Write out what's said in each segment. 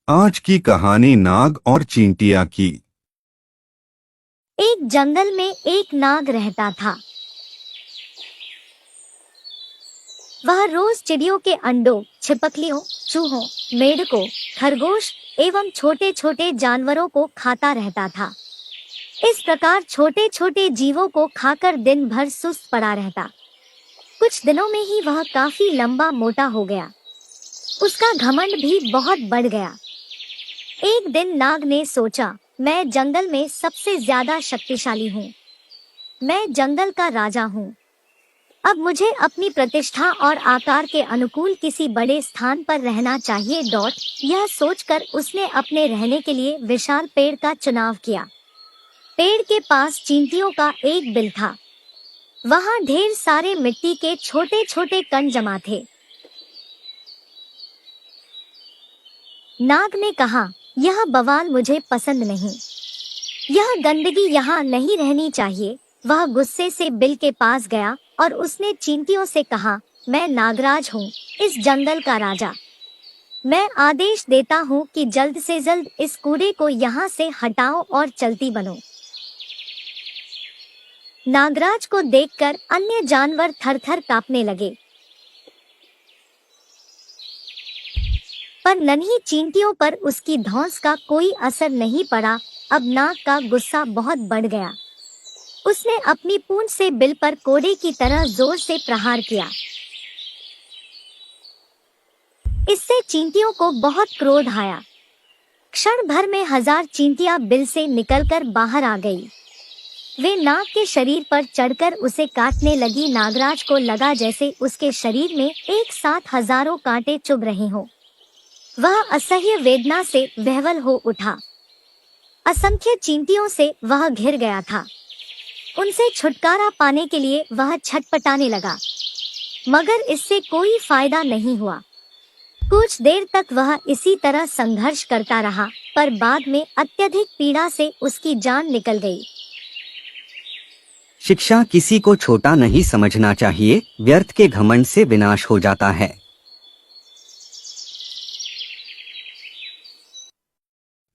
आज की कहानी नाग और चींटिया की। एक जंगल में एक नाग रहता था। वह रोज चिड़ियों के अंडों, छिपकलियों, चूहों, मेंढकों, खरगोश एवं छोटे छोटे जानवरों को खाता रहता था। इस प्रकार छोटे छोटे जीवों को खाकर दिन भर सुस्त पड़ा रहता। कुछ दिनों में ही वह काफी लंबा मोटा हो गया। उसका घमंड भी बहुत बढ़ गया। एक दिन नाग ने सोचा, मैं जंगल में सबसे ज्यादा शक्तिशाली हूँ। मैं जंगल का राजा हूँ। अब मुझे अपनी प्रतिष्ठा और आकार के अनुकूल किसी बड़े स्थान पर रहना चाहिए। यह सोचकर उसने अपने रहने के लिए विशाल पेड़ का चुनाव किया। पेड़ के पास चींटियों का एक बिल था। वहाँ ढेर सारे मिट्टी के छोटे छोटे कण जमा थे। नाग ने कहा, यह बवाल मुझे पसंद नहीं। यह गंदगी यहाँ नहीं रहनी चाहिए। वह गुस्से से बिल के पास गया और उसने चींटियों से कहा, मैं नागराज हूँ, इस जंगल का राजा। मैं आदेश देता हूँ कि जल्द से जल्द इस कूड़े को यहाँ से हटाओ और चलती बनो। नागराज को देखकर अन्य जानवर थर-थर कांपने लगे, पर नन्ही चींटियों पर उसकी धौंस का कोई असर नहीं पड़ा। अब नाग का गुस्सा बहुत बढ़ गया। उसने अपनी पूंछ से बिल पर कोड़े की तरह जोर से प्रहार किया। इससे चींटियों को बहुत क्रोध आया। क्षण भर में 1000 चींटियां बिल से निकलकर बाहर आ गई। वे नाग के शरीर पर चढ़कर उसे काटने लगी। नागराज को लगा जैसे उसके शरीर में एक साथ हजारों कांटे चुभ रहे हों। वह असह्य वेदना से विह्वल हो उठा। असंख्य चींटियों से वह घिर गया था। उनसे छुटकारा पाने के लिए वह छटपटाने लगा, मगर इससे कोई फायदा नहीं हुआ। कुछ देर तक वह इसी तरह संघर्ष करता रहा, पर बाद में अत्यधिक पीड़ा से उसकी जान निकल गई। शिक्षा किसी को छोटा नहीं समझना चाहिए। व्यर्थ के घमंड से विनाश हो जाता है।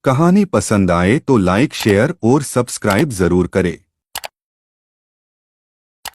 कहानी पसंद आए तो लाइक, शेयर और सब्सक्राइब जरूर करें।